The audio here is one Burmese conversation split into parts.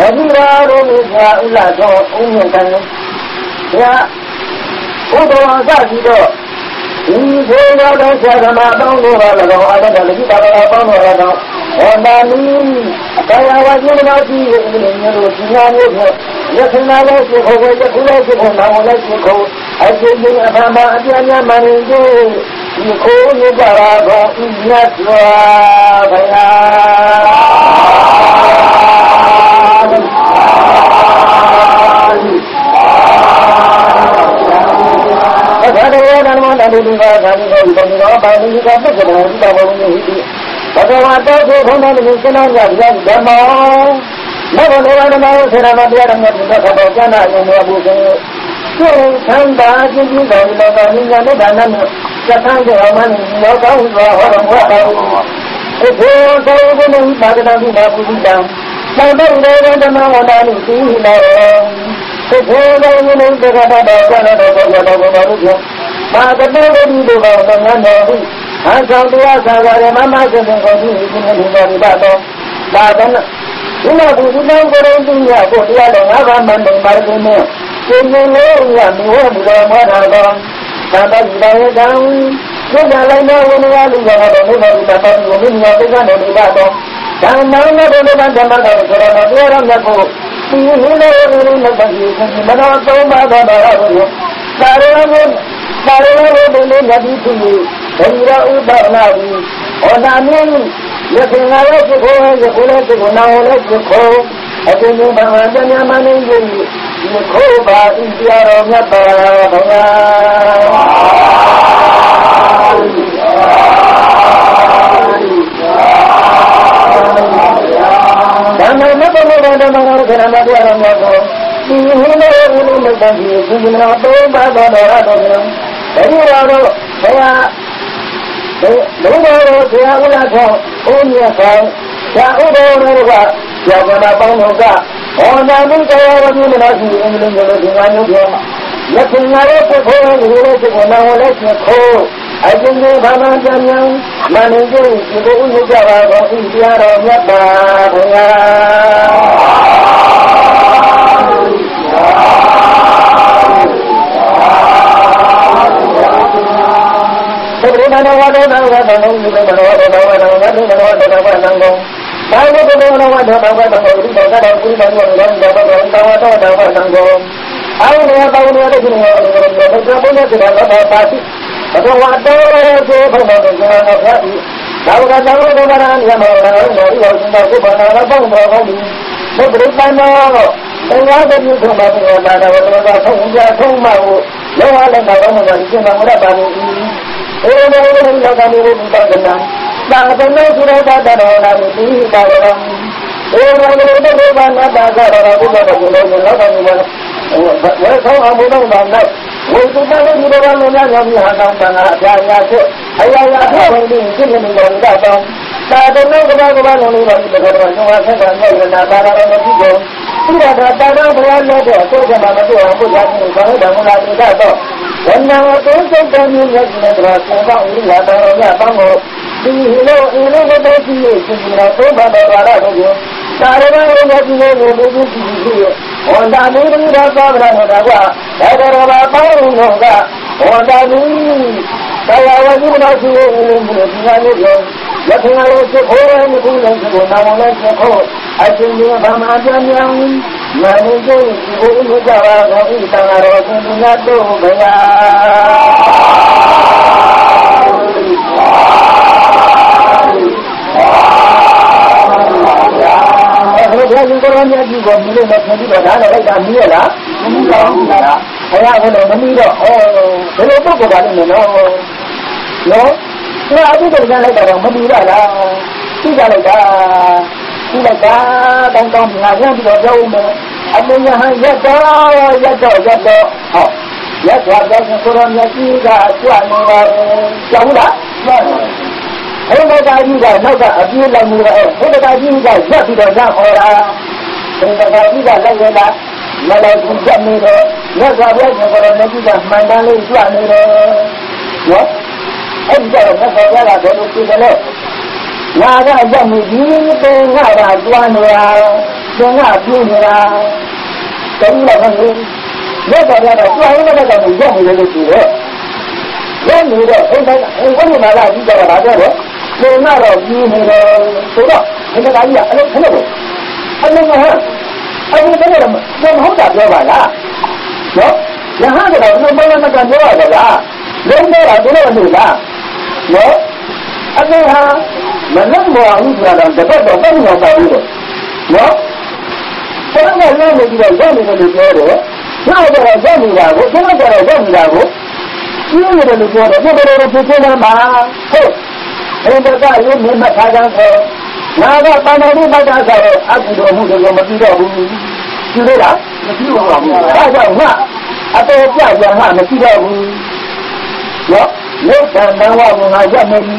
Jadi baru bisa ulah umum kan ya udah agak gitu ini juga ada sama tahun lalu ada lagi tahun lalu orang ini kayak wajib mati ini nyuruhnya ya kenapa sih kau ya kulah sih kau mau lagi kau asyik apa macamnya mandi ini kau ni cara kau ingat saya Ada orang yang ada di luar sana, di bawah bawah ini kan ada di bawah ini. Bagaimana tu orang yang senang jalan jamal, mana orang yang senang dia orang yang tidak ada jalan yang bukan. Jadi sampai jadi dari mana ni yang ada ni, jangan jangan ni orang orang. Itu saya pun pada nanti dah pulang. Sampai orang yang mana ni hilang. Sekarang ini berada baru. Maka dari itu dengan dari asal dia sahaja mama sedang ini dari batu. Bahkan ini bukan orang dunia, dia dengan mandai margine. Ini yang dua mana. Sampai dia tahu. Kita lainnya ini ada dari batu ini yang dari batu. Dan mana dari batu kerana dia orang jago. Ini lagi mana tahu baru. Baru boleh jadi tu. Saya ubah lagi. Orang ni, ya kenapa sekolah nak sekolah. Aku ni bahagian yang mana ni? Sekolah India orang apa? Karena mana kerana dia orang apa? Ini lagi sebenarnya baru. Jadi orang saya ulah kau, punya kau, saya udah siapa nak muka, orang ni saya lagi menasi dengan dia. Ya kenapa sekolah oleh sekolah, ajar ni bagaimana yang mana itu jawab India orang apa? Nada yang begini tengah tuan ya. ပြန်လာပြင်းနေတာတတိယကနေ့လက်တော်ရတော့ကျွမ်းရတဲ့ကောင်ကိုရက်နေတယ်လို့ဆိုတော့ရက်နေတော့အိမ်တိုင်းအိမ်ကနေမှလာကြည့်ကြတာဒါတော့ပြန်လာတော့ပြင်းနေတယ်ဆိုတော့ဒီကကြီးကအလုံးခဏတော့အလုံးကအဲ့ဒီတော့မဟုတ်တာပြောပါလားနော်ရဟန်းကတော့ဘယ်လိုမှမပြောရဘူးလားလုံးတော့တော့လို့လားနော်အမေဟာမလုံးမအောင်ဆိုတာတော့တပတ်တော့မပြောပါဘူးနော်ဆရာကလည်းနေပြီးတော့ရောက်နေတယ်လို့ပြောတယ်နောက်တော့ရောက်နေတာကိုဆရာကတော့ရောက်နေတာကိုပြင်းနေတယ်လို့ပြောတယ်ဘယ်လိုလဲဖြစ်နေတာမှာဟုတ်အဲ့ဒါကရုပ်မြတ်ထားကြတယ်ငါကတဏှာနဲ့ပတ်တာဆိုတော့အကုသိုလ်မှုတွေကိုမပြီးတော့ဘူးကြည့်လို့လားမပြီးပါဘူးဒါကြောင့်ငါအတော်ပြကြငါမပြီးတော့ဘူးနော်လက်တန်တန်ဝကငါရက်နေပြီ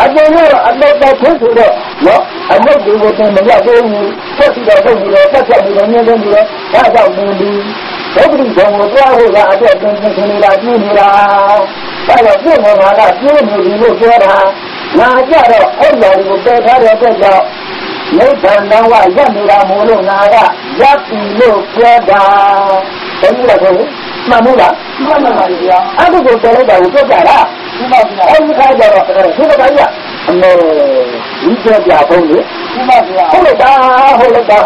အကျဉ်းတော့အလက်တက်ဖြစ်ဆိုတော့နော်အလက်တွေကိုတင်မရသေးဘူးဆက်ပြီးတော့ထုတ်ပြီးတော့တက်ချက်ပြီးတော့ညှင်းနေပြီးတော့ဒါကြောင့်နေပြီးဒုက္ခဘုံကိုတွားဖို့ကအတက်တင်နေတာပြင်းနေတာဒါကြောင့်ပြင်းနေတာကပြင်းနေပြီလို့ပြောတာငါကြတော့အဲ့ဒီကိုပယ်ထားတဲ့အတွက်ကြောင့်နိဗ္ဗာန်တော်ကရက်နေတာမို့လို့ငါကရပ်ပြီလို့ပြောတာဘယ်လိုလဲဆိုမှန်မို့လားမှန်ပါပါဗျာအဲ့ဒီကိုပယ်လိုက်တာကိုပြောကြတာမှန်ပါဗျာအဲ့ဒီခါကျတော့ဒီကကြီးအမေဒီကြပြဘုံလေမှန်ပါဗျာဟုတ်လိုက်တာဟုတ်တာ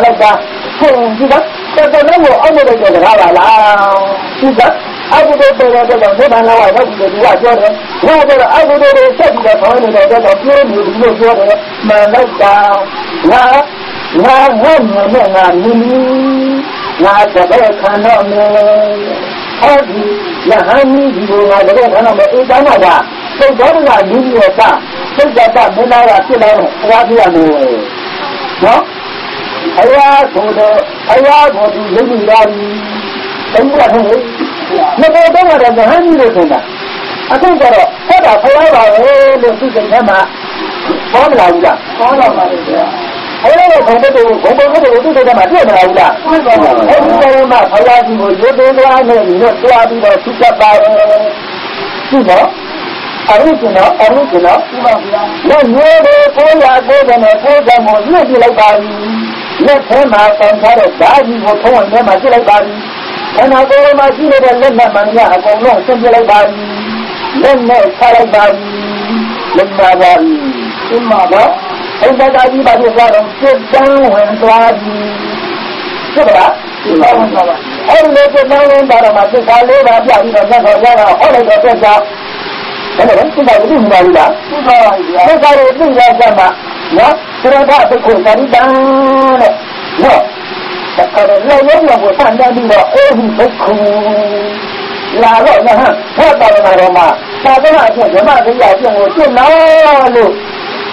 လိုက်တာဟုတ်ဒီကတော်တော်ကိုအောက်လိုက်ကြတာပါလားဒီကအခုတော့တော်တော်နိဗ္ဗာန်လာရောက်ပြီးဒီကပြောတယ်ငါကတော့အခုတော့ဆက်ပြီးတော့ခေါင်းနေတဲ့တော့ပြောနေပြီလို့ပြောတယ်မှန်လိုက်တာငါနဲ့ငါမြင်ငါတပည့်ခံတော့မယ်ဟောဒီယဟန်ကြီးဒီကတပည့်ခံတော့မယ်အေးတောင်းပါလားစိတ်တော်ကလူကြီးရဲ့သားစိတ်ကမင်းသားကဖြစ်လာတော့ဘုရားပြရမယ်နော်အရာကိုဒီလူကြီးလာပြီတကယ်ဟုတ်မတော်တော့ရတဲ့ဟန်ကြီးလို့ဆိုတာအခုကျတော့ဟောတာဖျားပါပဲလို့သူစိတ်ထဲမှာဟောမလာဘူးလားဟောတော့ပါလေဗျာအဲ့လိုဘုံဘုံသူစိတ်ထဲမှာတွေ့မလာဘူးလားဟုတ်ပါဘူးအဲ့ဒီတော့မှဖျားကြီးကိုရုပ်သေးသွားနဲ့ညွတ်သွားပြီးတော့သူကပါတယ်ဒီတော့အဲ့ဒီကျတော့ဒီပါဗျာလက်မျိုးတွေကို990နဲ့90မို့ညှစ်ပြလိုက်ပါပြီလက်ထဲမှာတောင်းထားတဲ့ဓာကြီးကိုထုံးဝင်ထဲမှာပြလိုက်ပါပြီခန္ဓာကိုယ်မှာရှိနေတဲ့လက်နဲ့မှန်ရအကုန်လုံးဆင်းပြလိုက်ပါပြီလက်နဲ့ချလိုက်ပါပြီလက်ပါပါပြီဒီမှာတော့အဲ့ဒါကြီးပါလို့ဆိုတော့စိတ်တန်းဝင်သွားပြီဟုတ်ပါလားဒီပါဝင်သွားပါအဲ့ဒီလိုစိတ်တန်းဝင်သွားတော့မှစိတ်ကလေးပါပြပြီးတော့ဆက်ခေါ်ကြတာဟောလိုက်တော့ဆက်ကြောင်းအဲ့ဒါကစိတ်ကလည်းမပါဘူးလားဟုတ်ပါပါဗျာစိတ်ကလည်းသိရကြမှာနော်သရထစိတ်ကိုသာရိတံတဲ့နော်ဒါကလည်းလည်းရုပ်ကိုစမ်းတမ်းပြီးတော့အေးဒီဘုခုလာတော့ယဟန်ဟောတော်မှာတော့မှသာသနာ့အဖြစ်ဓမ္မတရားကျင့်ကိုကျင့်လို့လို့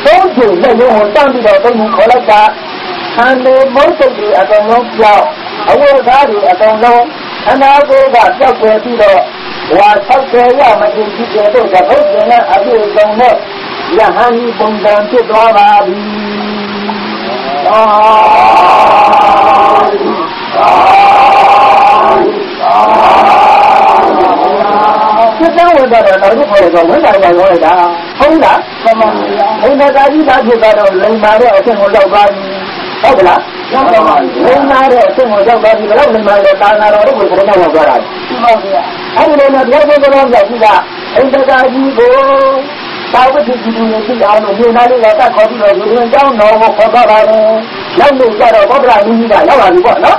သုံးခုလက်လုံးကိုတန်းပြီးတော့သုံးခုခေါ်လိုက်တာခန္ဓာမုတ်စိတ်တွေအကုန်လုံးပြောင်းအဝိဇ္ဇာတွေအကုန်လုံးခန္ဓာကိုယ်ကကြောက်ကြပြီးတော့ဝါဆောက်ကြရမတင်ဖြစ်တဲ့တော့ဘုရားနဲ့အပြည့်စုံတဲ့ယဟန်ဒီပုံစံဖြစ်သွားပါပြီစစ်တောင်းဝင်တော့တော့ဒီခေါ်တော့ဝင်လာရောက်လိုက်တာဟုတ်လားမှန်ပါဗျာဘုရားသာကြီးသားဖြစ်တော့လိမ္မာတဲ့အဆင့်ကိုရောက်သွားပြီဟုတ်ကလားရောက်ပါပါလိမ္မာတဲ့အဆင့်ကိုရောက်သွားပြီဘယ်လောက်လိမ္မာလဲတာနာတော်ကိုဘယ်တော့ရောက်သွားတာမှန်ပါဗျာအဲ့ဒီလိုမျိုးဘုရားဘုရားရောက်ပြီကဘုရားသာကြီးကိုသာဝတိကြီးကိုသိအောင်လို့ဒီနာလေးကတတ်ခေါ်ပြီးတော့ဒီရင်ကျောင်းတော်ကိုခေါ်သွားပါတယ်နောက်လို့ကြတော့ဗုဒ္ဓမြကြီးကရောက်လာပြီပေါ့နော်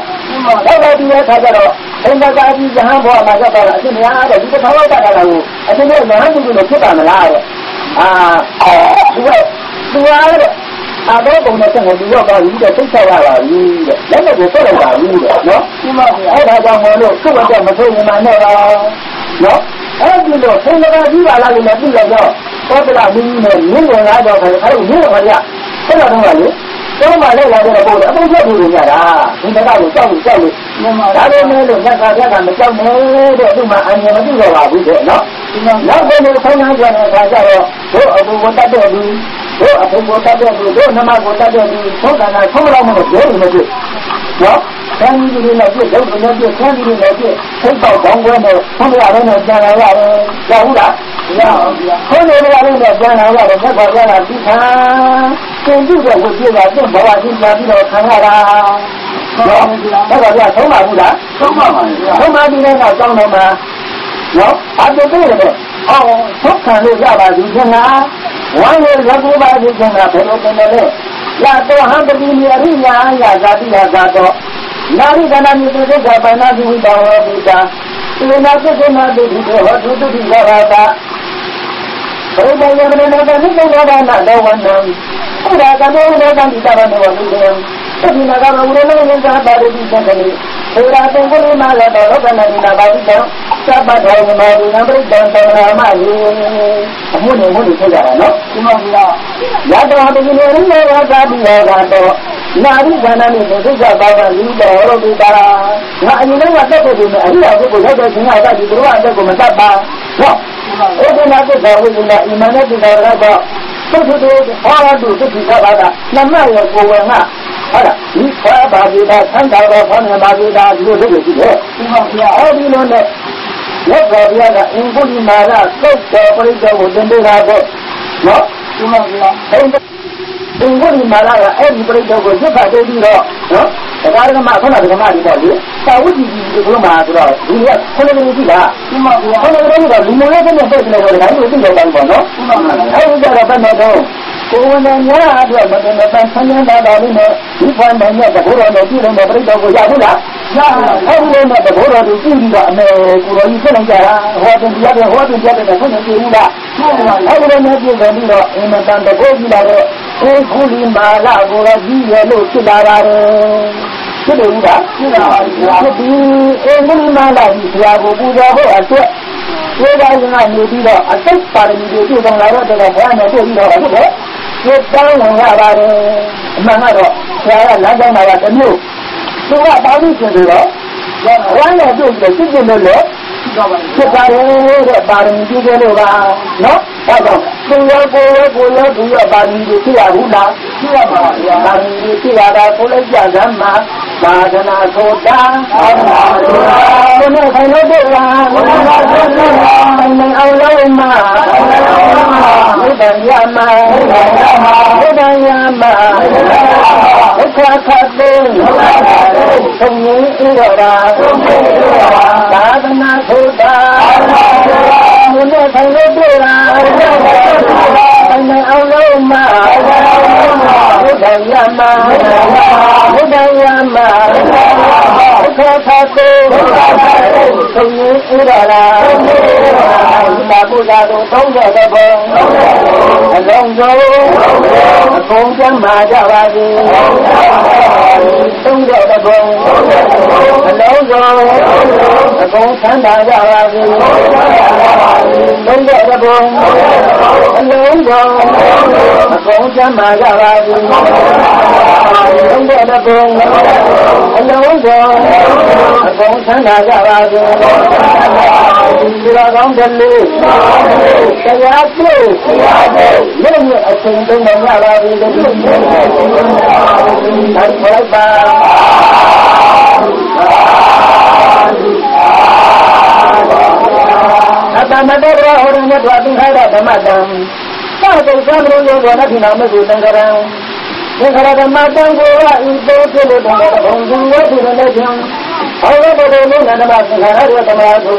ရောက်လာပြီးတဲ့အခါကျတော့အင်္ဂါကြီးယဟန်ဘောမှာရောက်တော့အရှင်များတဲ့ဒီတစ်ခါတော့ကြတာကိုအရှင်တို့ယဟန်ကြီးကိုဖြစ်တာမလားတဲ့သူကအာတော့ဘုံနဲ့ဆက်ကိုသူရောက်သွားပြီတဲ့သိချရပါပြီတဲ့လက်နဲ့ကိုဆက်လိုက်ပါပြီတဲ့နော်ဒီမှာအဲ့ဒါကြောင့်မလို့သူ့အတွက်မဆိုးရင်မှနဲ့ပါနော်အဲ့ဒီလိုသင်္ကန်းကြီးပါလာလို့လည်းပြလိုက်တော့သောတရမင်းကြီးနဲ့မြင့်ဝင်လာတော့ခါအဲ့ဒီမြင့်ဝင်လာဆက်တော့လေတော့မှလည်းလာတော့ပို့တယ်အပုံချက်ပြီးကြတာဒီကကိုကြောက်လို့ဒါပေမဲ့လို့ညက်ကပြက်ကမကြောက်နဲ့တဲ့သူ့မှာအမြင်မသိတော့ပါဘူးတဲ့နော်နောက်ကနေဆောင်းနှမ်းကြတဲ့အခါကျတော့တို့အဘူကိုတတ်တဲ့လူတို့အဘူကိုတတ်တဲ့လူတို့နမကိုတတ်တဲ့လူသုံးကနာဆုံးလောက်မှပြောနေတယ်နော်ဆန်းကြီးတွေနဲ့ပြည့်လုံးတွေနဲ့ပြည့်ဆန်းကြီးတွေနဲ့ပြည့်စိတ်ပေါက်ကောင်းကွဲနဲ့ဆုံးရတဲ့နဲ့ကြာလာရတယ်ကြောက်ဘူးလား ခေါင်းတွေကလည်းပြန်လာရတယ်ဆက်ပါပြန်လာပြီးခါသင်ပြုတဲ့ဝိသေကသင်ဘဝချင်းပြန်ပြီးတော့ခံရတာနော်ဆက်ပါပြန်ဆုံးပါဘူးလားဆုံးပါပါဆုံးပါပြီးတဲ့နောက်ကြောင်းတော့မှာနော်အတူတူနဲ့အော်သုခံလို့ရပါဘူးခင်ဗျာဝမ်းရရကူပါဘူးခင်ဗျာဘယ်လိုပြန်လဲလာတော့ဟံပတိမိအရိယာယာဇာတိယာဇာတော့နာရိကနာမိတေကပဏာတိဝိတောဝပိတာသေနာသစ္စေနာတိဟောတုတုတိရတာဘုရားယမနနာတိကောဒါနာဒေဝနံဘုရားကမေဝတံတိတာဘဝတုတေသတိနာကဘုရဏေသာပါရိတိသံဃေသေရာသင်္ကုလိမာရတောလောကနာတိနာပါတိတံသဗ္ဗဒေဝမေနံပရိတံသံဃာမယေအမှုနဲ့မှုတွေဖြစ်ကြတာနော်ဒီမှာဘုရားယတဝတိနေရိယရာဇာတိယောကတော့နာရိကနာမိသေကပါပါလိတောရောပိတာငါအရင်ကတက်ဖို့ဒီမှာအရိယာပုဂ္ဂိုလ်ရောက်တဲ့ခြင်းကဒီဘုရားအတက်ကိုမတတ်ပါနော်ဧကနာပုဂ္ဂိုလ်ဝိဇ္ဇာဣမနတိတော်ကတော့သုတ္တုဟောရတုသုတ္တိကပါတာနမရဲ့ကိုယ်ဝေငါဟုတ်လားဒီသာဘာဝိတာသံဃာတော်ဘာနာဘာဝိတာဒီလိုလုပ်လို့ရှိတယ်ဒီမှာဘုရားအဲ့ဒီလိုနဲ့လက်တော်ဘုရားကအင်္ဂုလိမာရသုတ်တော်ပရိစ္ဆေကိုသင်ပေးတာပေါ့နော်ဒီမှာဘုရားအင်္ဂုလိမာရကအဲ့ဒီပရိစ္ဆေကိုစစ်ဖတ်ပေးပြီးတော့နော်တရားဓမ္မခုနကဓမ္မတွေပေါ့လေသာဝတိကြီးဒီလိုမှာဆိုတော့ဒီကခဏလေးကြည့်လားဒီမှာဘုရားခဏလေးကလူမလေးတဲ့ပြည့်တယ်လို့လည်းဒါကိုသိရပါတယ်ပေါ့နော်အဲ့ဒီကြတော့ဘယ်နဲ့တော့ကိုယ်နဲ့ညာအတွက်မတင်မပန်းဆန်းဆန်းသာသာလေးနဲ့ဒီဖွင့်တဲ့တဘောတော်နဲ့ပြည်လုံးတဲ့ပြိတ္တောကိုရဘူးလားရပါဘူးအဲ့ဒီလိုနဲ့တဘောတော်ကိုကြည့်ပြီးတော့အမေကိုတော်ကြီးဖြစ်နေကြတာဟောတင်ပြတဲ့ဖွင့်နေကြည့်ဘူးလားအဲ့ဒီလိုနဲ့ပြည်တယ်ပြီးတော့အင်မတန်တဘောကြီးလာတော့အေခုလီမာလာကိုကြီးရလို့ဖြစ်လာပါတယ်ဖြစ်တယ်ဘူးလားဖြစ်ပါပါဘုရားဒီအေခုလီမာလာကြီးဆရာကိုပူဇော်ဖို့အတွက်ဒီကနေ့ကနေပြီးတော့အသက်ပါရမီတွေပြည့်စုံလာတော့တဲ့ဘုရားနဲ့တွေ့ပြီးတော့ဟုတ်တယ်ဒီတောင်းဝင်ရပါတယ်အမှန်ကတော့ဆရာကလမ်းကြောင်းမှာကတမျိုးသူကပါဠိရှင်တွေတော့ဝမ်းနဲ့တွေ့ပြီးစစ်စစ်လို့လေဖြစ်ပါတယ်တဲ့ပါရမီပြည့်စုံလို့ပါနော်ဒါကြောင့်သူရောကိုရောသူရောပါရမီတွေဖြစ်ရဘူးလားဖြစ်ရပါဗျာပါရမီတွေဖြစ်ရတာကိုလည်းကြစမ်းမှာသာသနာဆိုတာသာသနာဆိုတာဘုရားဆိုင်လို့တွေ့လားဘုရားဆိုင်လို့နိုင်အောင်လုံးမှာဘုရားရမှာဘုရားရမှာဒုက္ခခတ်တဲ့သုံးရင်းဣရတာသာသနာဆိုတာဘုရားဆိုင်လို့တွေ့လားနိုင်အောင်လုံးမှာဘုရားရမှာဘုရားရမှာဒုက္ခခတ်တဲ့သုံးရင်းဣရတာသာဘုရားကိုသုံးရတဲ့ဘုံအလုံးစုံအကုန်ကျမ်းမာကြပါစေသုံးရတဲ့ဘုံအလုံးစုံအကုန်ချမ်းသာကြပါစေသုံးရတဲ့ဘုံအလုံးစုံအကုန်ချမ်းသာကြပါစေသုံးရတဲ့ဘုံအလုံးစုံအကုန်ချမ်းသာကြပါစေဒီလိုကောင်းတယ်လေတရားပြုလက်နဲ့အချိန်တုံးမရပါဘူးလို့ပြောတယ်။ဒါခေါ်ပါအတမတေရောဟောရမြတ်စွာဘုရားဓမ္မတံသာတေသံဃေယောဘောနတိနာမေကုသံဃရံသံဃရဓမ္မတံကိုဝဤသို့ဖြစ်လို့တော်ဘုံသူဝတ်ဖြစ်တဲ့ကြောင့်ဟောရတဲ့ဘုရားဓမ္မသံဃာရဓမ္မကို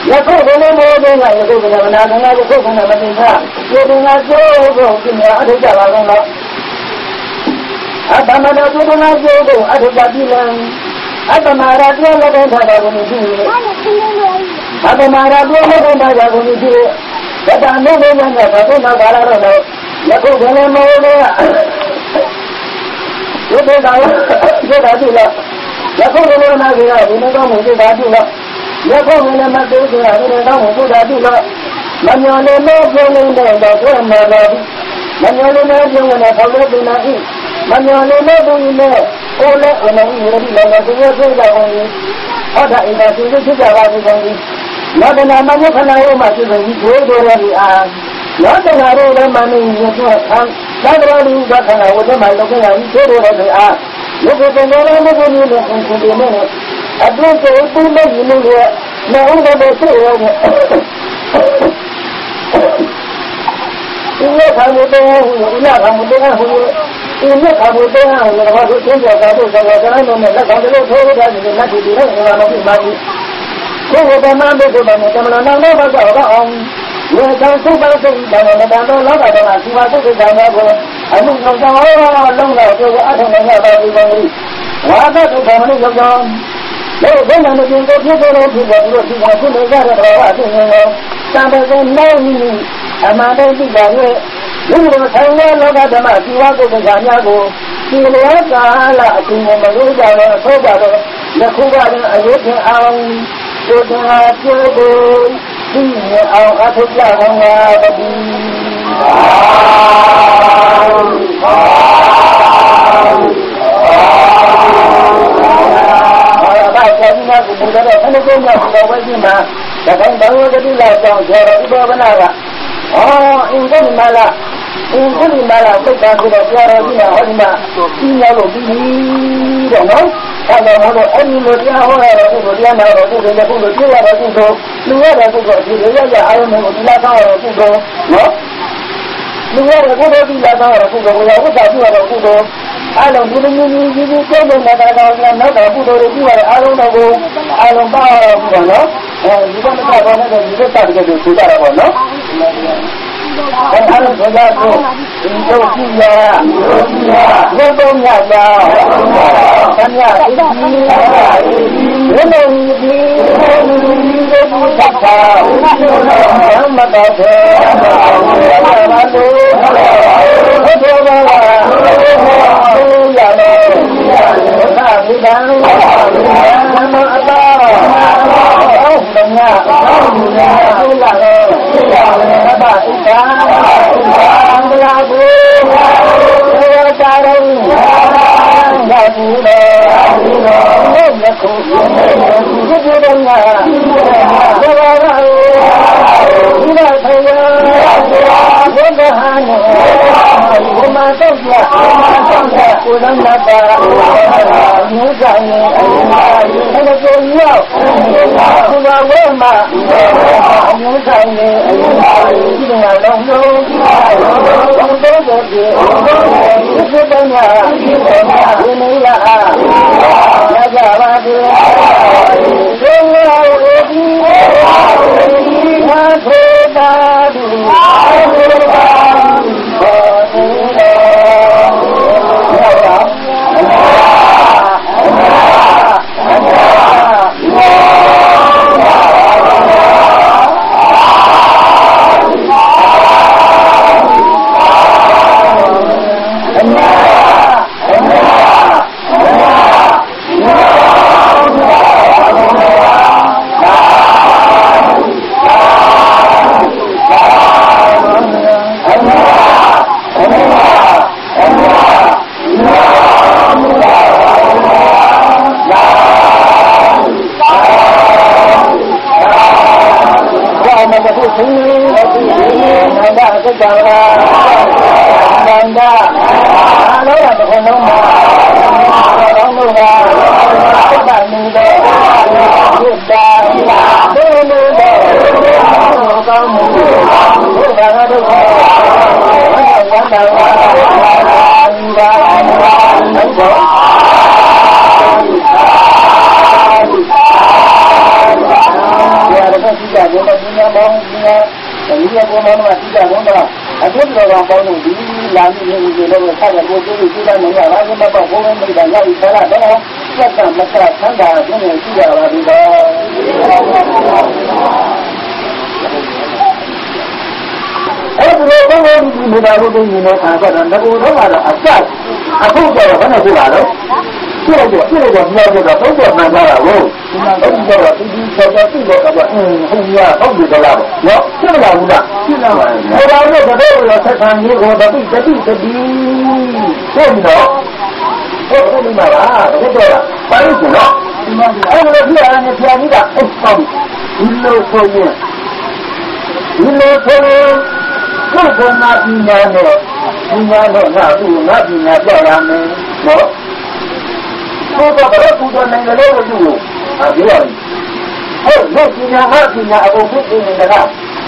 ယခုဘုရားမောဒနာယခုဘုရားနာနာယခုဘုရားမသိတာဒီပင်ကကျိုးကိုပြညာအထုကြပါကောင်းတော့အတ္တမနောပုဒနာကျိုးကိုအထုကြပြီလံအတ္တမရာပြောလည်းတဲ့တာကိုမြည်ပြီအတ္တမရာပြောလည်းတဲ့တာကိုမြည်ပြီဒါတန်နေနေနဲ့ဘာလို့နောက်ပါလာတော့ယခုဘုရားမောဒနာဒီပင်ကကျိုးတာပြီလားယခုဘုရားနာကြီးကဒီနေ့တော့မြည်တာပြီလားယခုလည်းမသိကြရဘူးတော့ဘုရားပြုလို့မညောလည်းမပြုံးနေတဲ့တော့ဘုရားမှာပါမညောလည်းမပြုံးနေတဲ့ဘောလို့တင်နေ၏မညောလည်းမပြုံးနေတဲ့ကိုလည်းအနည်းရည်လည်းလည်းသူရဲ့ဖြစ်တော်ဝင်ဟောတာအိမ်သာသူဖြစ်ကြပါဘူးကောင်းလောကနာမယခဏရောမှာသူတို့ဒီဒိုးတော်ရည်အားလောကနာရောလည်းမနေရတော့ခံသာတော်လူကခဏဝတ်မှာလောကနာကြီးဒိုးတော်ရည်အားလောကနာရောမကိုနေလို့ကိုနေအတူတူသူ့နဲ့ယူလို့လည်းဥဒ္ဒဘုရား Ini kamu tengah, ini kamu tengah, ini kamu tengah. Kalau tu tinggal satu sahaja jangan nombor. Kalau tu thoro dah ni nak di mana orang nak mati. Kalau dah mana tu mana macam mana nama baca orang. Ia jangan sebab tu jangan ada orang ada nak siapa tu jangan boleh. Anu jangan orang long lah tu ada mana ada bagi. Wah tu jangan jangan. Kalau jangan nak tinggal tu orang tu baru tinggal tu negara berapa tu ni. Sampai jangan ni. Amada tiga ni, ini saya laga dama siwa ko kanya ko, siwa kala tino maluja la soba do, nakuba ni ayuh ang, sudah jodoh, ini ang atupya mga babi. Baca ni aku muda dah, mana kau nak bawa ni mah? Jangan bawa jadi lajang, jangan ibu benar. Oh, ini malah, kita sudah tiada lagi nak ada ini lo ini, dah no? Kalau mana ini lo dia orang itu dia nak orang itu dia pun dia orang itu, luar itu dia dia ayam itu dia kau orang itu, no? Luar itu dia kau orang itu, luar itu dia orang itu. Alam ini kita nak ada itu dia alam itu, alam bahawa itu, no? Bukan apa nak kita tak ada sudah apa, no? Dan alam sudah tu, itu dia, ya, tanya ini,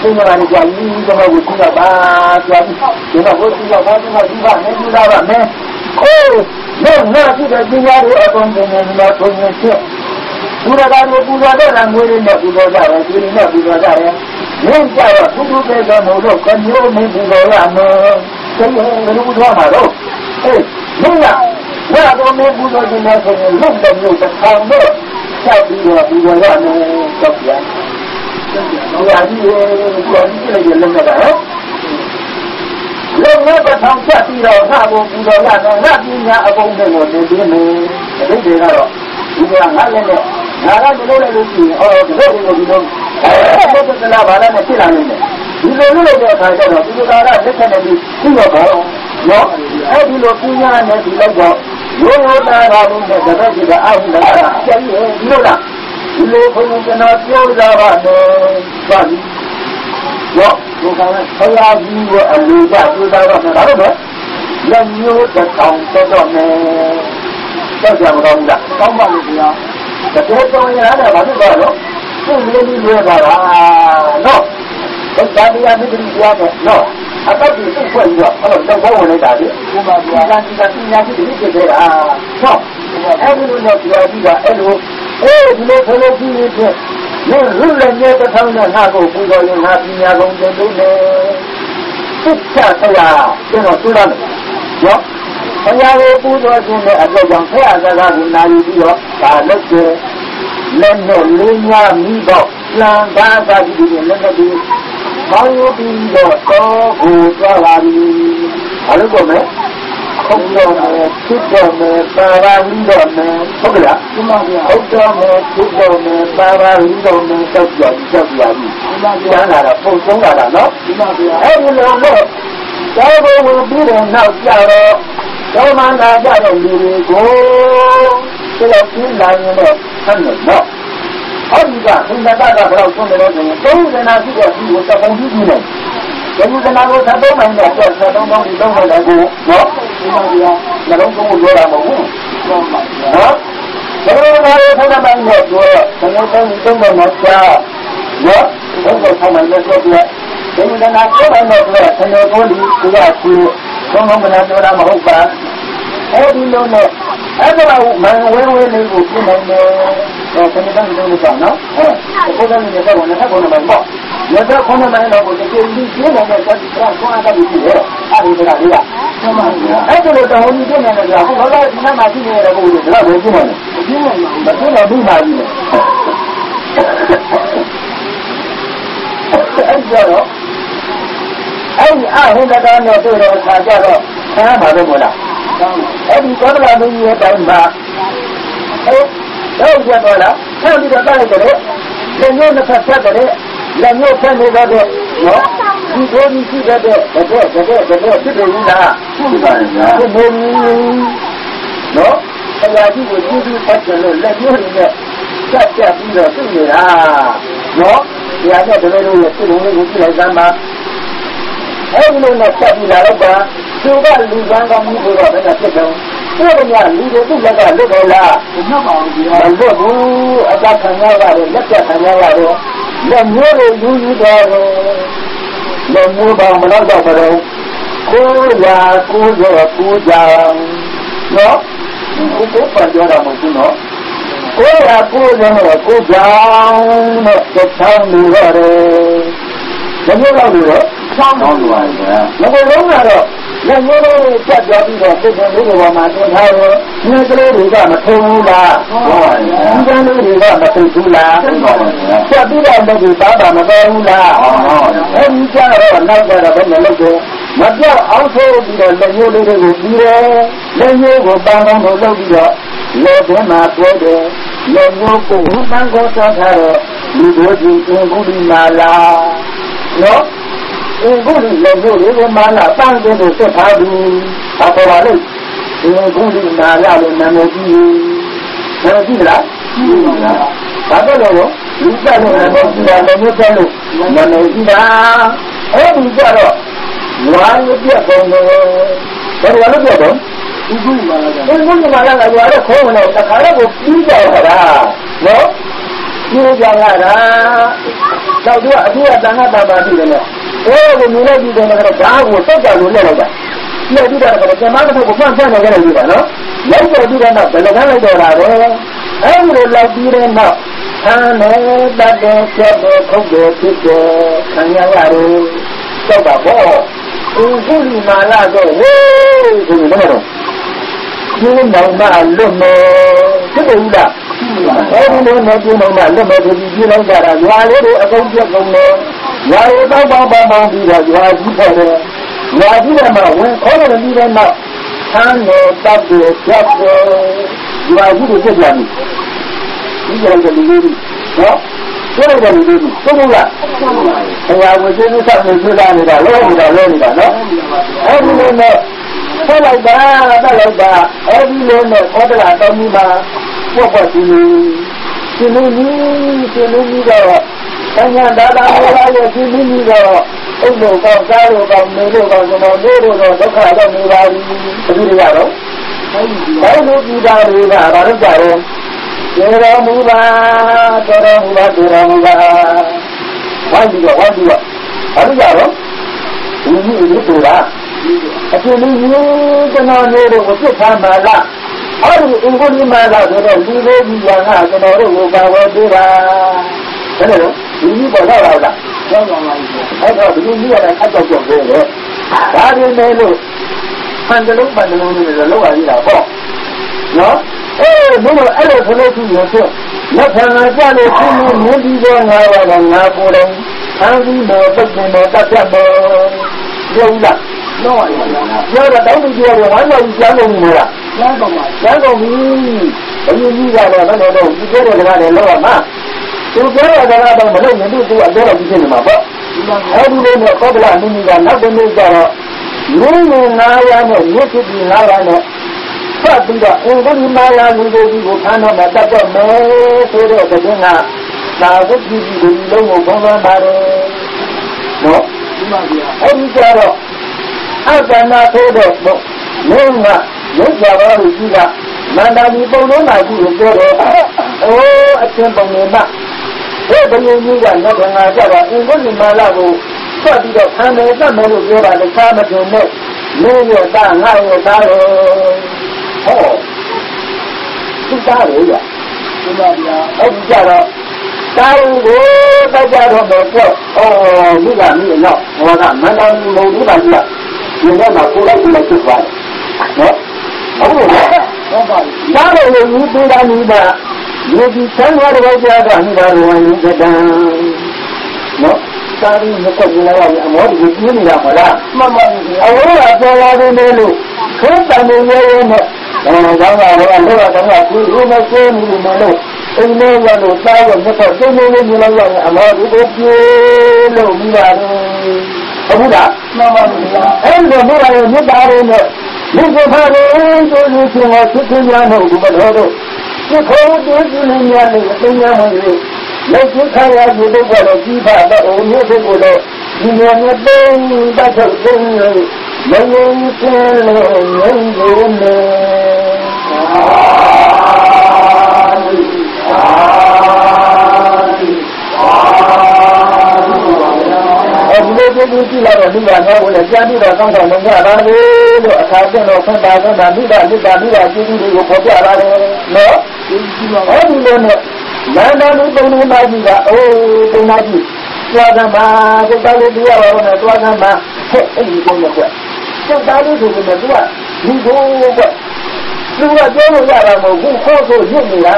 င်းရနေကြပြီကျွန်တော်ကိုကြည့်တော့ပါကြာပြီကျွန်တော်ကိုကြည့်တော့ပါကျွန်တော်ဒီကနေကြည့်တာပါမယ်အိုးတော့ငါကြည့်တဲ့ပညာတွေအကုန်လုံးနဲ့ပုံနေချက်ဘုရားကလည်းပူဇော်တဲ့ငွေတွေနဲ့ပူဇော်ကြတယ်ဒီလိုနဲ့ပူဇော်ကြတယ်မင်းကြတော့ဘုသူတဲ့တော်မို့လို့ခမျိုးမင်းပူဇော်ရမယ်ဆိုရင်ဘယ်လိုပူဇော်မှာတော့အေးမင်းကငါတော့မင်းပူဇော်ခြင်းနဲ့ဆိုရင်လုံးတဲ့မျိုးတစ်ထောင်တော့ချက်ပြီးတော့ပူဇော်ရမယ်တော့ပြန်ဘုရားကြီးရဲ့ကိုယ်ကြီးလည်းလည်းမဲ့တာဟဲ့လုံးနဲ့တစ်ထောင်ချက်ပြီးတော့ငါ့ကိုပူဇော်ရမယ်ငါပညာအကုန်လုံးကိုသင်ပေးမယ်အတိတ်တွေကတော့ဒီကငါလည်းနဲ့ငါကဒီလိုလည်းလို့ရှိရင်အော်ဒီလိုလိုဒီလိုဘုဒ္ဓဆရာဘာလဲနဲ့ဖြစ်လာနေတယ်ဒီလိုလိုတဲ့အခါကျတော့ဒီလိုကလက်ဆက်နေပြီးပြီးတော့ဘောနော်အဲ့ဒီလိုပညာနဲ့ဒီလောက်တော့ရိုးရိုးသားသားလို့နဲ့တပတ်ကြီးကအာဟုလာကျန်ရဲ့ဒီလိုလားဒီလိုဘုန်းကြီးကျွန်တော်ပြောကြပါမယ်ပါပြီနော်ဒီကနေ့ဆရာကြီးရဲ့အလူကပြောကြပါမယ်ဒါတော့လက်မျိုးတစ်ထောင်တော့မယ်ဆက်ကြမလို့လားကောင်းပါလို့ဗျာတကယ်တော့ရတယ်ဘာဖြစ်သွားတော့သူ့လေးလေးလွယ်ပါလားနော်ဒါတရားမိတ္တိရားနဲ့နော်အတော့ဒီသူ့ဖွဲ့ပြီးတော့အဲ့တော့တော့ဝင်နေတာလေဒီမှာဗျာဒီကပညာရှိတွေဖြစ်နေတာနော်အဲ့ဒီလိုနဲ့ပြောပြီးတော့အဲ့လိုဒီလိုဆိုလို့ကြည့်ရင်ဖြင့်ရုပ်လည်းနဲ့တစ်ထောင်နဲ့ငါ့ကိုပူဇော်ရင်ငါပညာကုန်တယ်လို့လေသိချဆရာကျွန်တော်သိရတယ်နော်ဘုရားကိုပူဇော်ခြင်းနဲ့အကြောင်းဖရာစကားကိုနာယူပြီးတော့ဒါလုပ်တယ်လက်နဲ့လေးများမိတော့လမ်းကားသာကြည့်ပြီးလက်နဲ့ဒီမောင်းယူပြီးတော့တော့ကိုသွားပါပြီဘာလို့ကောမဲခုံတော့မယ်ဖြစ်တော့မယ်ပါပါပြီးတော့မယ်ဟုတ်ကလားဒီမှာဟုတ်တော့မယ်ဖြစ်တော့မယ်ပါပါပြီးတော့မယ်တောက်ကြပြီဒီမှာကျမ်းလာတာပုံဆုံးလာတာနော်ဒီမှာအဲ့ဒီလိုတော့တော့ဘုံပြီးတော့နောက်ကြတော့တော့မှန်တာကြတဲ့လူတွေကိုဒီလိုပြင်းလာရင်တော့ဆန်းတယ်နော်အဲ့ဒီကသင်္ကတကဘယ်တော့ဆုံးတယ်လို့ဆိုရင်သုံးဇနာရှိတဲ့ဒီကိုသပုံကြည့်နေတယ်ဒီဇနာကိုသတ်မှန်တဲ့အတွက်သုံးပေါင်းဒီသုံးပေါင်းလည်းကိုနော်ဒီမှာဒီနှလုံးသွင်းလို့ပြောတာမဟုတ်ဘူးနော်ဘယ်လိုလဲဆုံးတဲ့ပိုင်းနဲ့ပြောတော့နှလုံးသွင်းသုံးပေါင်းတော့ကြာနော်ဘုရားဆောင်မှလည်းပြောပြဒီဇနာကိုလည်းတော့ပြောဆန္ဒကိုဒီကကူသုံးပေါင်းမနာပြောတာမဟုတ်ပါအဲ့ဒီလိုနဲ့အဲ့ဒါကမန်ဝဲဝဲလေးကိုပြင်နိုင်တယ်တော့ခဏတည်းလုံးလို့နော်ကိုယ်ကလည်းလည်းကတော့လည်းခေါင်းနဲ့ပေါ့လက်တော့ခေါင်းနဲ့တော့ကိုယ်ကြည့်ပြီးပြင်နိုင်တဲ့တက်ပြီးတော့ဆွမ်းတာပြီးတယ်အဲ့ဒီကလေးကအဲ့ဒါလိုတောင်းပြီးပြင်နိုင်တယ်ကြာခုတော့ဒီမှာရှိနေတဲ့ကိုယ်တွေတော့ဘယ်ပြင်နိုင်လဲပြင်နိုင်မှာမပြင်တော့ဘူးပါကြီးအဲ့တော့အဲ့ဒီအဟိန္ဒတာနဲ့တွေ့တော့ခါကြတော့ဆန်းပါတော့မလားအဲ့ဒီသောတာပန်ကြီးရဲ့တိုင်မှာတော့ရတော့လားဆက်ပြီးတော့တိုက်ကြတယ်လက်ညှိုးနှစ်ဖက်ဆက်တယ်လက်ညှိုးဆက်နေတော့နော်ဒီကိုကြီးရှိတဲ့ဖြစ်တယ်ဘူးလားဖြစ်ပါရဲ့ဖြစ်နေပြီနော်ဆရာကြီးကိုကြည့်ပြီးဆက်တယ်လို့လက်ညှိုးတွေနဲ့ဆက်ပြီးတော့သိနေတာနော်ဆရာကတကယ်လို့ဖြစ်နေလို့ကြည့်လိုက်စမ်းပါအဲ့ဒီလိုနဲ့ဆက်ပြီးလာတော့ပါသူကလူကန်းကောင်းမှုတော့ဘယ်နဲ့ဖြစ်တော့ဒီလိုများလူတွေသူ့လက်ကလွတ်တယ်လားမလွတ်ပါဘူးဗျာမလွတ်ဘူးအတခံရရတယ်လက်ချက်ခံရရတယ်လက်မျိုးတွေယူယူတော့လက်မျိုးပေါင်းမတော့တော့ဘူး990ကြောင်နော်ဒီကိုပတ်ကြတာမဟုတ်ဘူးနော်990ကြောင်နဲ့တောင်းနေရတယ်လက်မျိုးတော့လို့ဆောင်းတော့ပါဗျာ။ဘယ်လိုလဲတော့လက်မျိုးလေးပြတ်သွားပြီးတော့စိတ်ထဲလေးပေါ်မှာတင်ထားတော့ဒီကလေးတွေကမထုံဘူးလား။ဟုတ်ပါဗျာ။ဒီကလေးတွေကမထုံဘူးလား။ဟုတ်ပါဗျာ။ပြတ်ပြီးတော့လက်ကြီးသားတာမတော်ဘူးလား။ဟုတ်ပါဗျာ။အဲဒီကြတော့နောက်ကြတော့ဘယ်လိုလုပ်လဲ။မပြောက်အောင်ထိုးပြီးတော့လက်မျိုးလေးတွေကိုပြီးတယ်။လက်မျိုးကိုပန်းပန်းကိုလုပ်ပြီးတော့လက်ထဲမှာပွဲတယ်။လက်မျိုးကိုပန်းကိုဆောက်ထားတော့လူတို့ကြီးအင်္ဂုလိမာလာနော်အင်္ဂုလိလည်းတို့တွေမာလာပန်းကိုဆက်ထားပြီးဘာပေါ်ပါလဲအင်္ဂုလိမာလာလို့နာမည်ကြီးလားကြည့်လားကြည့်ပါလားဘာတော့လို့ဒီကြလို့နာမည်ကြီးတာလည်းမျိုးတယ်လို့နာမည်ကြီးတာအဲ့ဒီကြတော့ဝါရပြတ်ပုံတော့ဘယ်လိုလုပ်ပြတော့ဒီကုမာလာကရွာတော့ခေါင်းနဲ့တခါတော့ပြီးကြတာနော် ပြေးကြရတာတော့သူကအထူးအတန်ခါတာပါပြီလေကိုမြင်လိုက်ပြီးတော့ဓာတ်ကိုစောက်ကြလို့လက်လိုက်တာပြည့်ပြီးတော့ကျမတို့ကိုဖန်ဆန်းနေကြတယ်ကြီးပါနော်လောက်တော့ပြီးတော့ဘယ်လိုကလိုက်တော့တာလဲအဲ့ဒီလိုလောက်ပြီးတဲ့နောက်ဆန်းနေတတ်တဲ့ချက်ကိုခုတ်တယ်ဖြစ်တယ်ခံရရတယ်စောက်တာပေါ့အခုဒီမာလာတော့ဟေးဆိုနေတော့ဒီနောင်မလွတ်မယ်ဖြစ်တယ်ဦးလားအဲဒီလိုနဲ့ဒီနောင်မလွတ်မယ်ဆိုပြီးပြေးလိုက်ကြတာရွာလေးတွေအကုန်ပြတ်ကုန်တယ်ရွာလေးပေါင်းပြီးတော့ရွာကြီးပေါ်တယ်ရွာကြီးကမှဝင်ခေါ်တယ်ပြီးတဲ့နောက်ဆန်းနေတတ်တဲ့ချက်ကိုရွာကြီးကိုပြတ်ပြန်ပြီဒီကြတဲ့လူတွေနော်ပြောလိုက်တဲ့လူတွေသုံးလို့လားဆရာကိုကျေးဇူးဆက်နေကြနေတာလောနေတာနော်အဲဒီလိုနဲ့ဆက်လိုက်တာအဲဒီလိုနဲ့ခေါ်တယ်တော်ကြီးမှာပေါ့ရှင်လူကြီးတော့ဆန်းဒါတာဟောလာရဲ့ရှင်လူကြီးတော့အိမ်တို့ကောစားလို့ကောနေလို့ကောကျွန်တော်တို့တော့ဒုက္ခတော့နေပါပြီဘယ်လိုရတော့ဘယ်လိုကြည့်တာတွေကဘာလို့ကြတော့ကျေတော်မူပါဝိုင်းပြီးတော့ဘာလို့ကြတော့ဒီလိုဆိုတာအကျဉ်းကြီးကျွန်တော်တို့ကိုပြစ်ထားမှာလားအဲ့ဒီအင်္ဂုလိမာလာဆိုတော့ဒီလိုကြီးကကျွန်တော်တို့ကိုပါဝဲပေးတာဒါနဲ့တော့ဒီကြီးပေါ်တော့လားကျောင်းပါပါအဲ့တော့ဒီကြီးကလည်းအကြောက်ကြောက်ပဲလေဒါတွေနဲ့လို့ပန်တလုံးနဲ့လောက်ရည်တာပေါ့နော်ဘုရားအဲ့လိုဆိုလို့ရှိရင်ဆိုလက်ခံကြလို့ရှိရင်မြင်ပြီးတော့ငါတော့ငါကိုယ်တိုင်ဆန်းပြီးတော့ပတ်နေတော့တတ်ပြတ်တော့ရုံးလားတော့ရပါလားပြောတော့တောင်းပြီးပြောတော့ဝမ်းကြောက်ကြီးကျမ်းကုန်ပြီလားကျမ်းကုန်ပြီဘယ်လိုကြီးကတော့ဘယ်လိုတော့ဒီပြောတဲ့ကလည်းလောက်ရမှာသူပြောတဲ့ကတော့မလုပ်ရင်သူအပြောတော့ဖြစ်နေမှာပေါ့အဲဒီလိုနဲ့ကောဗလာမိမိကနောက်တစ်နေ့ကျတော့လူငယ်900နဲ့မြစ်ဖြစ်ပြီး900နဲ့ဆက်ပြီးတော့အင်္ဂုလိမာယာလူတွေကိုခန်းတော့မှာတတ်တော့မယ်ဆိုတဲ့တဲ့င်းကသာဝတိကြီးကိုလုံးကိုခေါင်းသွားပါတယ်နော်ဒီမှာပြအဲဒီကျတော့အတ္တနာထိုးတော့မင်းကရုပ်ကြပါလို့ကြီးကမန္တလီပုံလုံးမှာကြီးကိုပြောတယ်အချင်းပုံနေမှာဘယ်ဘယ်လိုမျိုးကနောက်ငါကြတော့အင်္ဂုလိမာလာကိုဆက်ပြီးတော့ခံမယ်သတ်မယ်လို့ပြောတာလည်းရှားမတင်နဲ့မင်းရဲ့သားငါရဲ့သားရောဟောသူသားရောဒီမှာပြအဲ့ကြတော့သားကိုတက်ကြတော့တော့ဒီကမိတော့ဟောကမန္တလီမုံဒီပါကြီးဒီတော့မှကိုလိုက်လိုက်ဖြစ်သွားတယ်နော်ဟုတ်လို့ဟုတ်ပါဘူးဒါလည်းလူပေးတာလူပါလူကြီးဆန်းသွားတော့ကြာတာမိသားစုဝင်တဲ့တန်းနော်သာရီမကောင်းလာရအမောဒီကြီးနေရမလားမှန်ပါဘူးအဝေးကပေါ်လာတယ်လို့ခွန်းတန်နေရဲနဲ့ကောင်းပါတော့လောကတော့ဒီလိုမကျင်းဘူးမလို့အင်းလေးရလို့စားရမြတ်တော့ကျင်းနေနေလို့ရအမောဒီကိုပြေလို့မိပါတယ်ဟုတ်လားမှန်ပါဘူးအဲ့ဒီတော့ဘုရားရဲ့မြတ်သားတွေနဲ့လူကိုဖားတယ်ဆိုလို့ရှင်တော်ဖြစ်ခြင်းများလို့ဒီမတော်တော့ဒီခေါ်တဲ့ဒီလူများနဲ့အသိဉာဏ်ဝင်လို့လက်ရှိခါရဒီတော့ကတော့ကြီးပါတော့မြို့ဖြစ်ကိုတော့ဒီလိုမျိုးသိတတ်ထုတ်ခြင်းလို့မယုံခြင်းလို့ငြိမ်းလို့နေဒီလိုကြည့်လာတော့ဒီကတော့လည်းကြားပြီးတော့ကောင်းဆောင်နေကြတာလေလို့အခါကျတော့ဆန္ဒမိတာကျေးဇူးတွေကိုပေါ်ပြပါတယ်နော်အဲဒီလိုနဲ့မန္တလေးပုံလေးမကြီးကပုံမကြီးသွားကမှာစိတ်သားလေးပြောရအောင်နဲ့သွားကမှာအဲ့ဒီပုံနဲ့ကွစိတ်သားလေးဆိုရင်သူကဒီကိုကွသူကပြောလို့ရတာမဟုတ်ဘူးခေါ်ဆိုညစ်နေတာ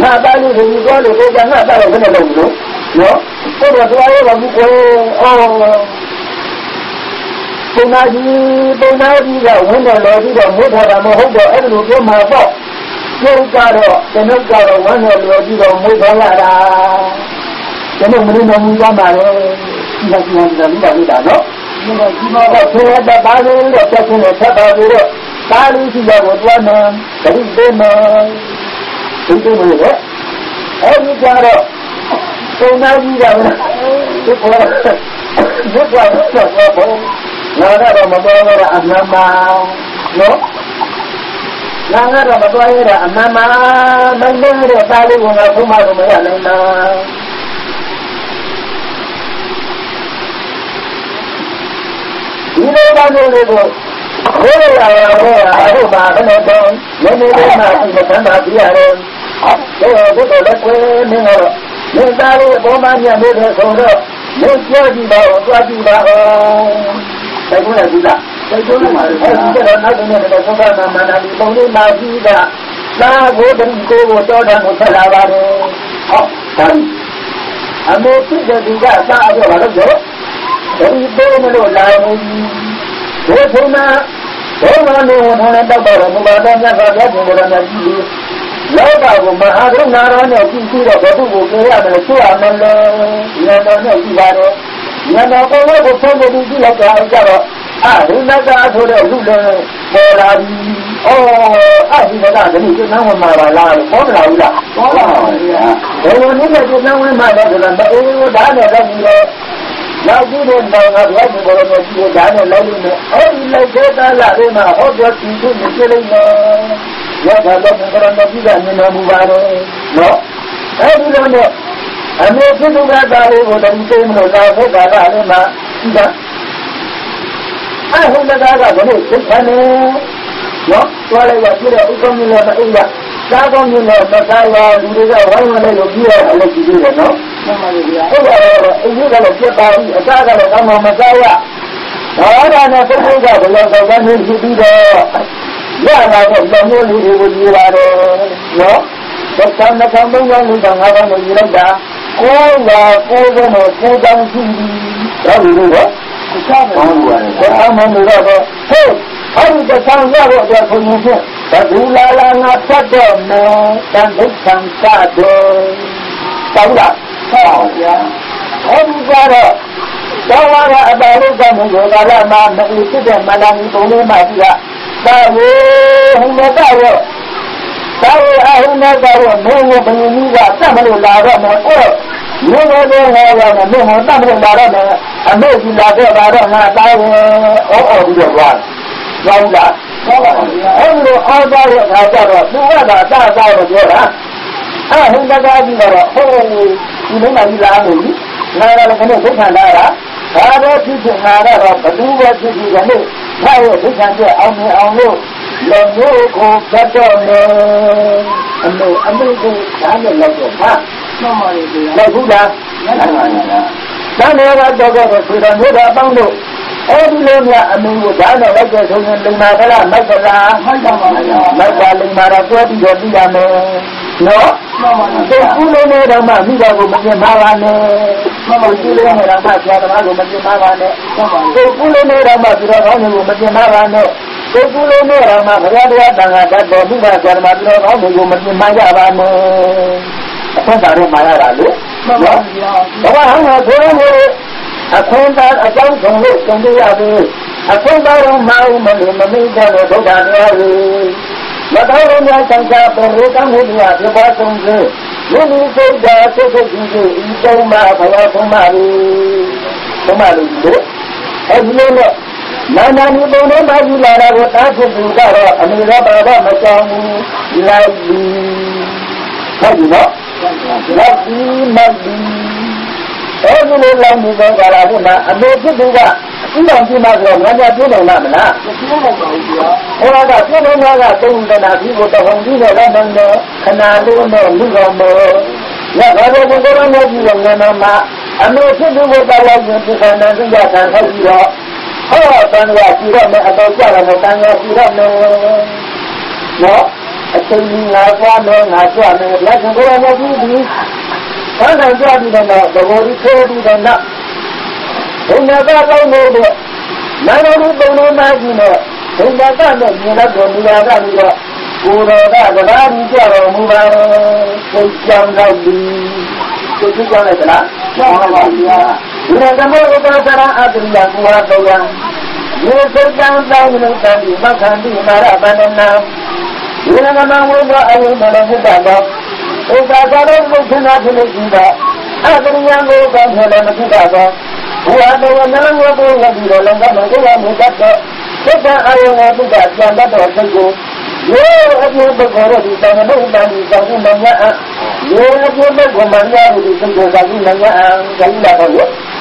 ငါသားလေးကိုသွားလို့ကိုကငါသားတော့ဘယ်နဲ့လုပ်လို့နော်ကိုယ်ကသွားရပါဘူးကိုပုံနာကြီးကဝင်းတယ်လို့ပြီးတော့မိုးထားတာမဟုတ်တော့အဲ့လိုပြောမှာပေါ့ကျုပ်ကတော့ကျွန်ုပ်ကတော့ဝမ်းတယ်လို့ပြီးတော့မိုးထားရတာကျွန်တော်မင်းတော်မူသွားပါလေဒီကကြီးကလည်းပါလိမ့်တာနော်ဒီကကြီးတော့ဆင်းရဲပါလေလို့ပြောနေဆက်ပါပြီးတော့ကားလေးကြီးတော့တွားနေတတိပေးမယ်ဒီလိုမျိုးလေအဲ့ဒီကြတော့ပုံနာကြီးကလည်းဒီပေါ်ဒီပေါ်တော့ငါကတော့မတော်တော့အမှန်ပါနော် Nanga dah betul ya, nama mana dia tali bunga rumah ya nama. Ini dah ni tu. Aku bahagian itu, ini masih bukan dia ni. Betul betul ni orang. Ni tali rumahnya ni dia sorok. Ni jadi bawa. Saya pun ada juga. Saya pun ada. Nak ni ada sorok mana ni boleh maju dah. Nah, dan ko dan musalabar. Oh, kan. Ame tidak juga tak ada orang tu. Jadi benar lain. Semua orang orang tak berumurnya sahaja orang lagi. Lalu maharum naranya kisi dah betul betul ada suara mana, yang mana ibarat, yang apa orang betul betul lagi ada. Ini nak ada lupa berlari. Oh, ini nak ada ni kita nama malah, kau tahu lah. Kalau ni kita nama malah dalam dah ada lagi. Lagi pun dah ada orang lagi dah ada lagi. Oh, ini kita lagi mah, oh dia itu mesti lagi. Ya kalau orang lagi dah ni nama baru, no. Ini mana? Ame itu juga tahu orang itu mula dah ada mah, tidak. Aku nak ada benda sekarang, no. Soalnya kita ikut mula macam Sahaja mula saya dulu orang mana lagi ada juga, no. Ini kalau kita kalau kamu saya, orang nak juga belum tahu ni hidup. Ya, nak kamu ni hidup ada, no. Bersama kamu yang sedang ada hidup dah. Kau jangan sini, lalu tu. Bersama mula tu. Hey, hari bersama dia punya. Kedulalan apa dona dan bukan kado. Tahu tak? Tahu ya. Orang cara, cara baru kamu kalau mana itu dan mana itu ni macam tahu, hendak tahu. Tahu, hendak tahu. Mungkin begini tak sama lara mana. Mungkin orang mungkin tak boleh lara mana. Ambil kita lara mana tahu. Oh dia buat. Tahu tak? Orang ada yang ada, dua ada dia lah. Hendak lagi lah. Ini lagi lagi. Nara kena bukan darah. Ada cuci nara, berdua cuci ni. Saya bukan dia awal. Lalu ko kata ambil ko kami lagi. Lagu dah. Dan orang jaga sudah muda bangun. Belum ya ambil jalan lagi dengan lima kala masalah lima ratus tiga no sepuluh ni ramah ni baru macam mana sepuluh ni ramah siapa baru macam mana sepuluh ni ramah sudah orang ni macam mana sepuluh ni ramah berada dengan kata ni baru macam orang macam mana apa baru mana lalu orang hanya orang ni aku tak akan tunggu lagi. Aku baru mau meminta doa dari. Baru yang sangka berikan dia sebab tunggu. Ini sudah sesuatu itu mahu kemari itu. Belum. Mana ni boleh bagi lara kita juga. Amira bapa macam lagi. Lagi no? Lagi. Orang ni kalau pun ada juga. Ini cuma orang yang tu mana? Orang dah tu orang tu nanti kita hendak orang kenal orang ya kalau orang lagi yang nama, anda juga kalau yang sana jangan hati. Oh, tanya kira atau cara tanya kira no. Actually, ngapa dia orang lagi. Kalau jadi mana, baru itu mana. Hendak apa ni? Mana ni boleh maju ni? Hendak apa ni? Nak dunia ni lah. Orang dah ni cara mula sejam lagi. Sejam lagi lah. Ini kamu cara ada yang kuat yang. Ini sejam lagi ni makan di mana mana. Ini kamu ada yang mana Kalau bukan ada juga, ada yang bukan dalam juga. Ada orang bukan di dalam juga mudah. Kita ada yang juga jangan tertentu. a few books and nobody doesn't know. You a few books of Maria who is in the Gazina, Galila,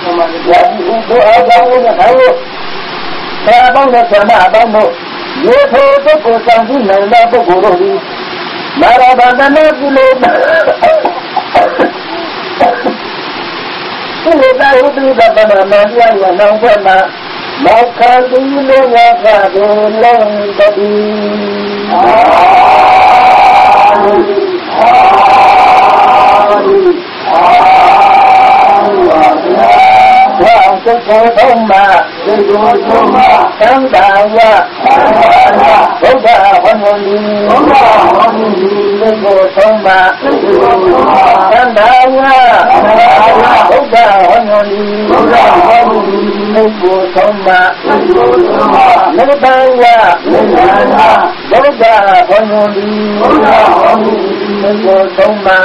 who are down in the house. Abang sama abang, you told the person who knows the Guru. Marabana Gulu. I would do the banana, and no banana. Maka dulu wajah long tadi. Wang sekolah Sandaya Oda Honoli Soma Sandaya Oda Honoli Soma Nabaya Oda Honoli Soma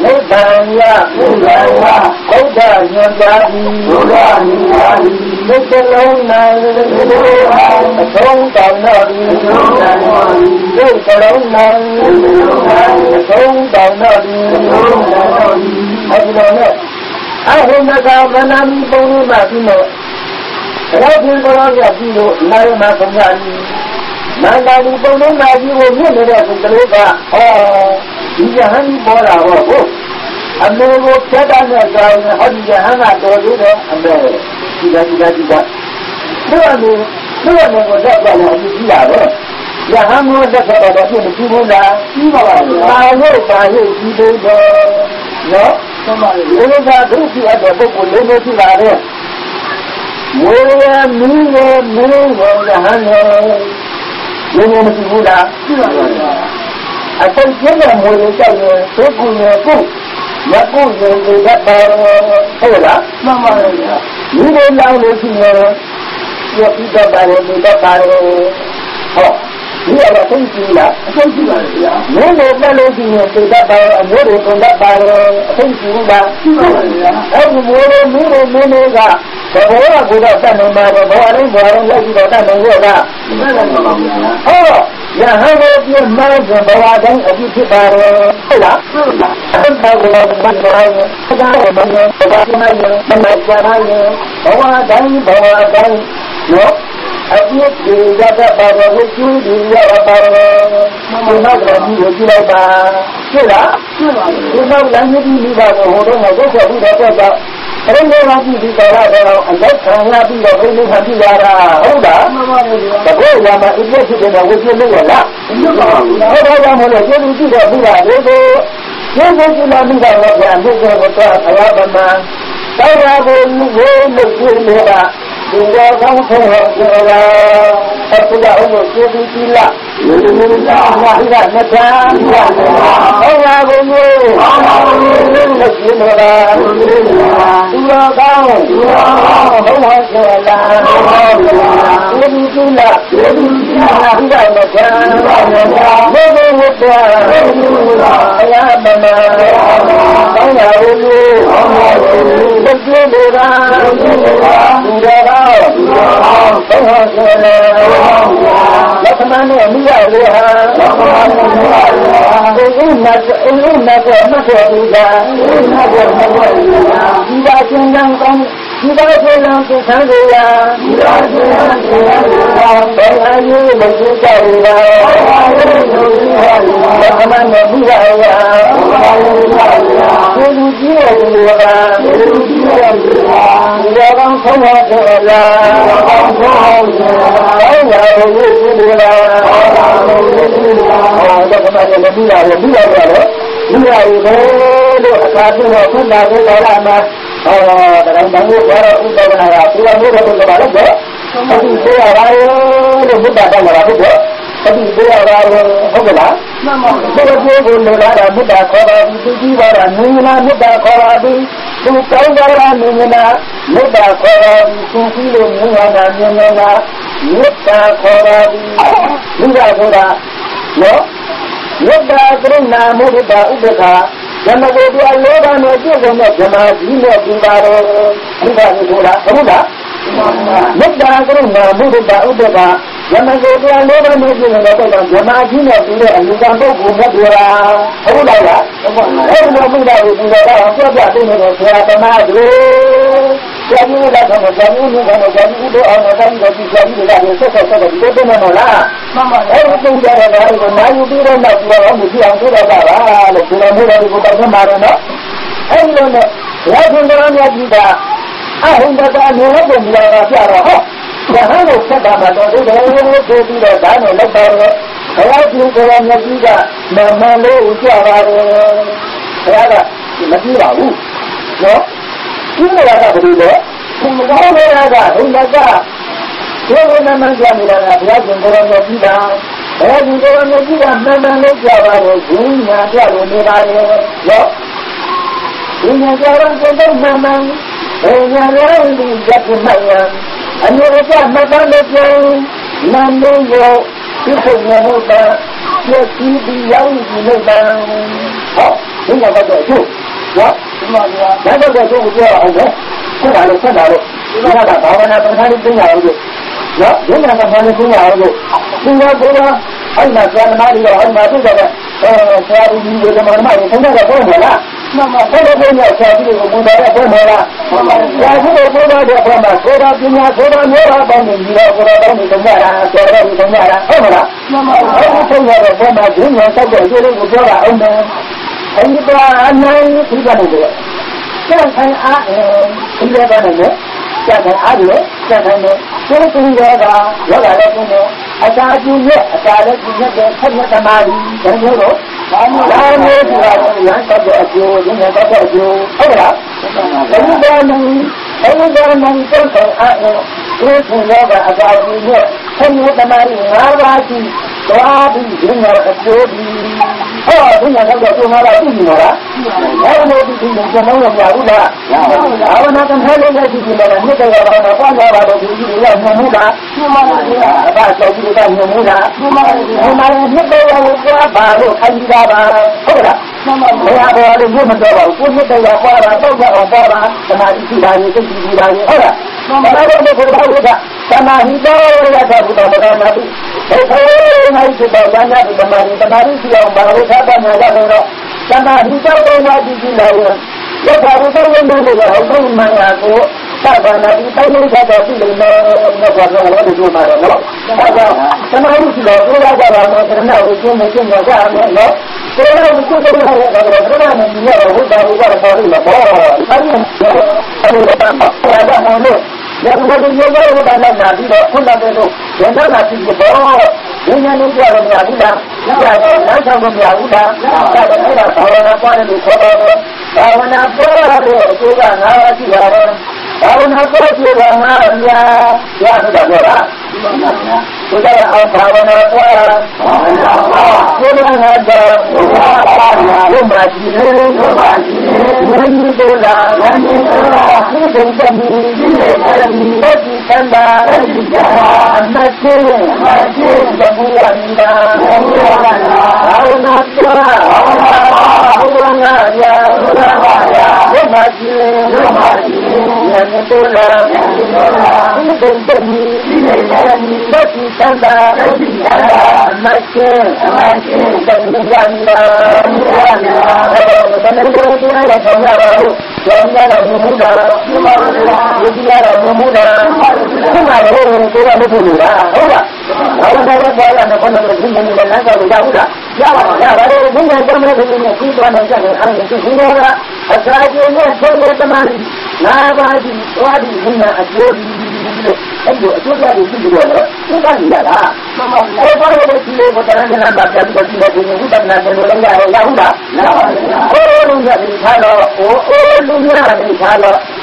Nabaya Oda Nyadari Mr. Lona, a song down on you, Mr. Lona, a song down on you. I don't know. I don't know how many people Martino. I don't know how you do, Nana Pomani. Nana Pomani will never have the river. Oh, he's a honey boy. I never walked that on the ground, honey, Hannah, or you know, and there. No one was that one of the Yahoo. Yahamu was the people that I know by you, no? Somebody, there was a group of the book with liberty out there. Where me, the honey, you know the people that I can tell them where they tell you, so good, Yaku is that Hola, Mamma, you don't know the your people by the oh, you are a thinking that. No melody to that by a little from that by thinking that. Every morning, the whole good of that no matter what I let you go down the water. Oh, Yahamu, your manager, but I don't have you to buy Hola. No, I get the other power with you, the other power. I'm not going to do it like that. You know, language is about the whole thing. I guess I would have said that. I don't know how to do that, and that's how I be the only happy that hold up. The way I'm a executive with you, no one. How about I'm going to get you to the Buddha? You go to the Buddha, and you go to the man. I will make you know. You are going to have the over 50 lakhs. You will not have the time. I will let you know that. You are down. You are Muda Yamago never made in the Yamajin of the Lugambo Gumabura. How like that? Every that we do that, the Madre. Every that on the Jamu, on the Jamu, on the Jamu, that is so everything that I will now you do on that you are on the Giantura, the Giantura, I don't know. Let's go on Yagida. I think that I know that you are the hand of Sabbath, the Dano, I think that I'm Yagida, Mamalo, Yara, Magira, no? You know what I do there? In the Galaga, in the Gala. You know, Namangana, Yagan, Yagida. I think that I'm Yagida, Mamalo, Java, Junior, no? In the Gala, Mamma, and you're getting my young. And you have got my mother, Nando, people know that you're keeping young, you know that. Oh, think about that too. What? Never go to your own. Send out. You have a power and a hundred thing out of it. No, you have a hundred thing out of it. You know, I'm not grandmother, I'm not together. Traveling with the money, and never go there. Mamma, I don't know what to do with that. Mamma, I don't know what to do with that. What I do not go on your abandon, you know, what I don't need to matter, so I don't need to matter. Mamma, I don't know what to do with that. I don't know what to do with that. And you are nine, you're going to do it. Yes, I am. You're going to do it. Yes, I do it. Yes, I know. Something there, what I let you know. I got you yet. I got it. You get the head of the man. Don't you know? I'm not going to do it. You never got you. Hold up. Everyone, something I know. If you never about you yet. Can you the man? How about you? So I'll be doing a baby. Oh, we never got you. How about you? I don't know if you know of Yahuda. I will not have any of you. I never about you. You have no Muda. About you, no Muda. You might never go about Kandaba. Hold up. They have all the women go. Put it in your father. Don't get on Baba. Somebody see that you think you do that. Hold up. I don't know about that. Somebody knows that I would have done. They say, I should have done that with the money. The money is your father. Somebody don't know what you do. Yes, I was only moving around my uncle. Somebody told that I didn't know what to do about it. Somebody knows what I want to know. It's in the thing of God. So I was thinking about it. I don't know what I want to know. I don't know. Then what do you know about that? You don't know that you go. You know what I'm talking about. That's how I'm talking about. I want to go. I want to go. I want to